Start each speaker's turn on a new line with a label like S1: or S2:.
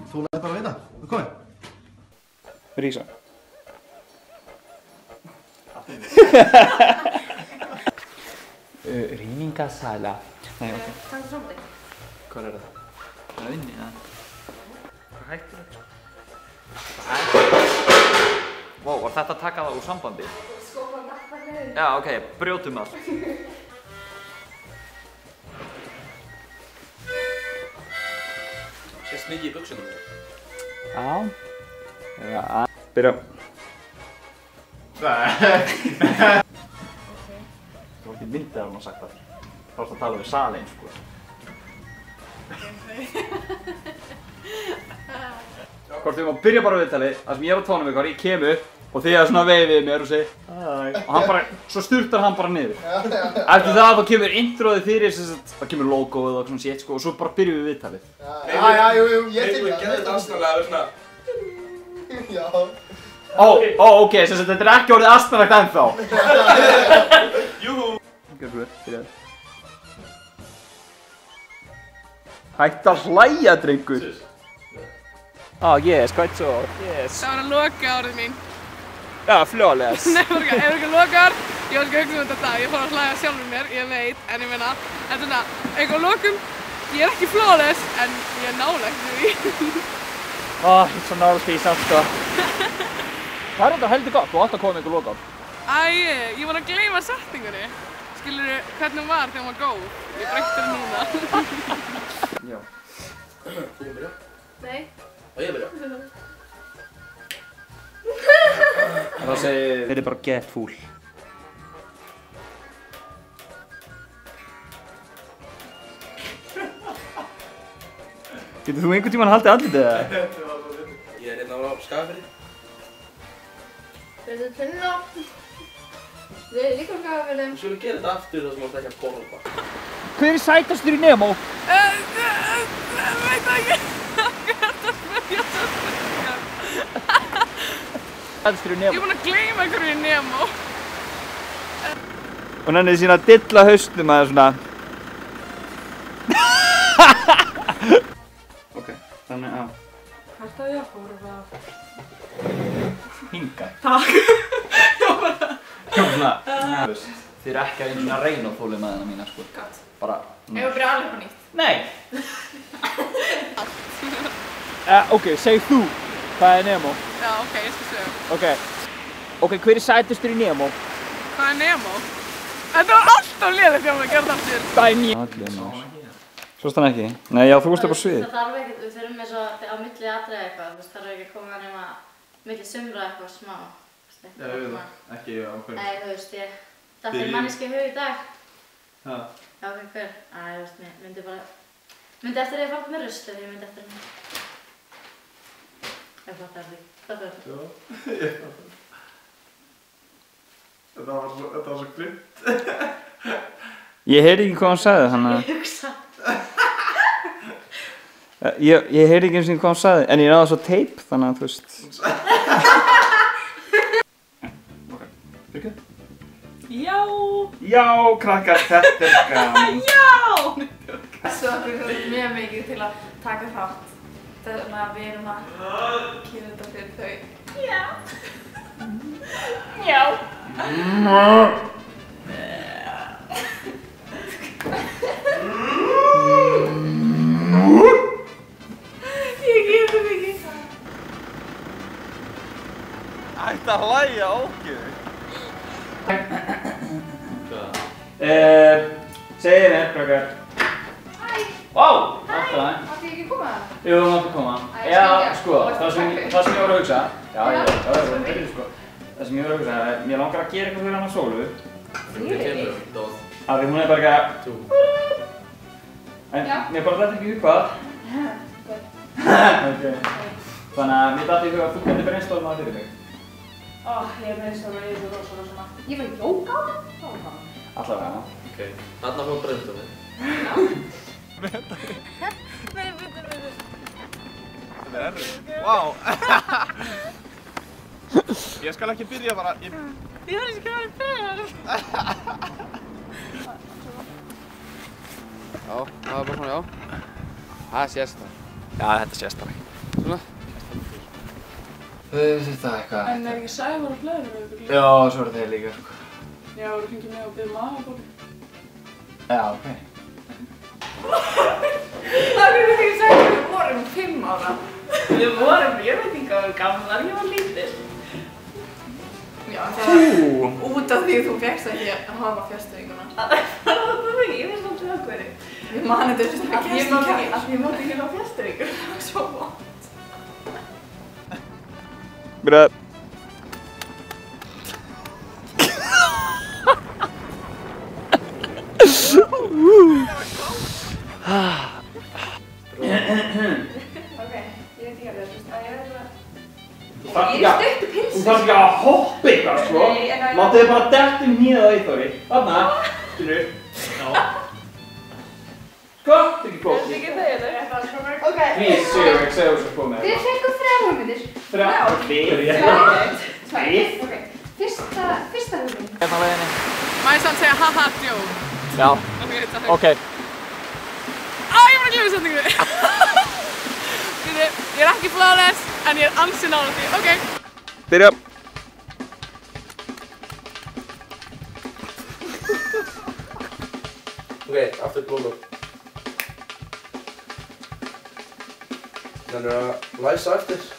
S1: Þú læði bara að vita. Þú komið?
S2: Rísa. Rýningasæla. Nei, ok.
S3: Takk fyrir sambandi.
S2: Hvað það? Það inni, eða? Hvað hættir þetta? Vó, var þetta að taka það úr sambandi?
S3: Skóla nakka gleði.
S2: Já, ok, brjótum allt.
S4: Sést mikið í buxunum.
S2: Já. Já, byrja. Nei. Þú var ekki myndið að hún sagt það. Þá varst að tala við salinn, sko. Hvort við máum byrja bara viðtalið, það sem ég er á tónum ykkur, ég kem upp og þið er svona veiðið mér og segi hæ. Og hann bara, svo sturtar hann bara niður. Eftir það þá kemur introðið fyrir, það kemur logoið og svona shit, sko, og svo bara byrjum við viðtalið.
S1: Jú, ég tek
S4: það. Gerðu þetta aðstæðanlega svona.
S1: Já.
S2: Ok, þess að þetta er ekki orðið astanlegt ennþá.
S4: Júhú.
S2: Gjörðu, byrjaðu. Hætt að hlæja, drengur. Yes, quite so. Yes.
S5: Það var að loka árið mín.
S2: Já, flawless.
S5: Nei, ef ekki lokar, ég var ekki að hugsa um þetta dag. Ég fór að hlæja sjálfur mér, ég veit, en ég meina, en svona, eitthvað lokum, ég er ekki flawless, en ég er nálægt því.
S2: Ég er svo nálægt því samt, sko. Það er þetta heldur gott, þú átt að koma með einhver lokal.
S5: Ég var að gleyma setningunni. Skilurðu hvernig hún var þegar hún var góð? Ég breytti henni núna.
S2: Já.
S4: Þú að byrja?
S3: Nei.
S4: Og ég byrja?
S2: Það segir... Þeir eru bara get full. Getur þú einhvern tímann haldið andlitið eða?
S4: Ég er hérna á Skagafirði.
S3: Þetta er tunna. Við erum líka á Skagafirði.
S4: Við skulum gera þetta aftur þar sem þú ert ekki að borða.
S2: Hver er sætastur í Nemo?
S5: Veit það ekki.
S2: Sætastur í
S5: Ég
S2: Nemo.
S5: er búin að gleyma einhverju í Nemo.
S2: Og nennið sína að dilla haustum að svona... Ok, þannig að...
S5: Hvert að ég horfa?
S2: Hingað.
S5: Takk.
S2: Svona... Þið eru ekki að einu svona reyna á þolinmæðina mína, sko.
S5: Gott.
S2: Bara...
S5: Ef við byrja alveg upp á nýtt.
S2: Nei! Ok, segð þú. Hvað er Nemo?
S5: Já, ok, ég skal segja.
S2: Ok, hver er sætastur í Nemo?
S5: Hvað er Nemo? Þetta var alltaf léðið þegar maður gerði aftur.
S2: Það er Nemo. Svo stann ekki? Nei, já, þú veist það bara svið.
S3: Það þarf ekkert, við þurfum eins og á milli atriða eitthvað. Þú veist, það þarf ekki að koma nema milli sumra eitthvað smá.
S2: Já, ég veit það. Ekki á hverju.
S3: Nei, þú veist, það er manneski hug í dag.
S2: Já.
S3: Já, ok, hver? Þú veist, ég myndi bara... Myndi eftir því að fara með rusl ef ég myndi eftir henni. Ég fattar því. Fattar því.
S1: Já, ég fattar því. Þetta var svo grimt.
S2: Ég heyrði ekki hvað hann sagði, þannig að...
S3: Ég hugsa.
S2: Ég heyrði ekki eins og hvað hann sagði, en ég náði svo teip, þannig að þú veist... Ok, byrjuð?
S5: Já!
S2: Já, krakkar, þetta er gaman.
S5: Já!
S3: Svo okkur höfum mjög mikið til að taka þátt. Þannig að við erum að kynna þetta fyrir þau. Já! Já! Ég get það ekki.
S2: Ætti að hlæja ógeðu. Segir þér, krakkar.
S3: Hæ!
S2: Vá! Alltaf það.
S3: Máttu ég ekki koma það?
S2: Jú, þú máttu koma. Já, sko, það sem ég var að hugsa. Já, sko. Það sem ég var að hugsa er, mér langar að gera eitthvað fyrir hana Sólu.
S3: Ég veit ekki.
S2: Af því hún er bara ekki
S4: Þú.
S2: En mér bara þetta ekki upp hvað. Ok. Þannig að mér datt í hug að þú getur brainstormað fyrir mig.
S3: Ég er brainstormað í þessu rosa margt. Ég var í jóga á það. Það var gaman.
S2: Allavega.
S4: Ok, þarna fór brainstormið.
S3: Já.
S1: Nei, þetta er erfið. Vá! Ég skal ekki byrja bara...
S5: Ég þarf ekki að vera beðar.
S6: Já, það var bara svona, já. Það sést það.
S2: Já, þetta sést bara ekki.
S6: Svo
S2: Svona. Þetta eitthvað.
S5: En er ekki Sævar og Fleður með ykkur líka?
S2: Já, svo eru þeir líka, sko.
S5: Já, voru fengið með að byggja magabóli.
S2: Já, ok.
S3: Það er ekki að segja að við vorum 5 ára. Við vorum, ég veit ekki hvað við gamlar, ég var lítil. Já, en það var út af því þú fékkst ekki að hafa fjarstýringuna. Það var það ekki, ég veist alltaf það hverju. Ég mani þetta sem að ég mátti ekki ná fjarstýringur, það var svo vant.
S2: Bra.
S3: Ok, ég veit ekki að það,
S2: Þú þarft ekki að hoppa eitthvað, sko. Máttu þið bara detta hnéð á Eyþóri. Þarna, skilur. Já. Sko, þetta er ekki flókið.
S3: Þetta er ekki þægilegt. Ok.
S2: Please, Sigurveig, segðu hvað kom með
S6: Þið
S2: þetta.
S6: fenguð 3 hugmyndir.
S2: 3,
S6: 2. Ok. Fyrsta hugmynd.
S2: Hérna á leiðinni.
S5: Má ég samt segja haha djók?
S2: Já.
S5: Ok, takk.
S2: Ok.
S5: Á, ég var að glemja setningu. Ég er ekki flawless, en ég er ansi nálægt því. Ok.
S2: Byrja.
S4: Ok, aftur blóðlokk. Þannig að læsa eftir.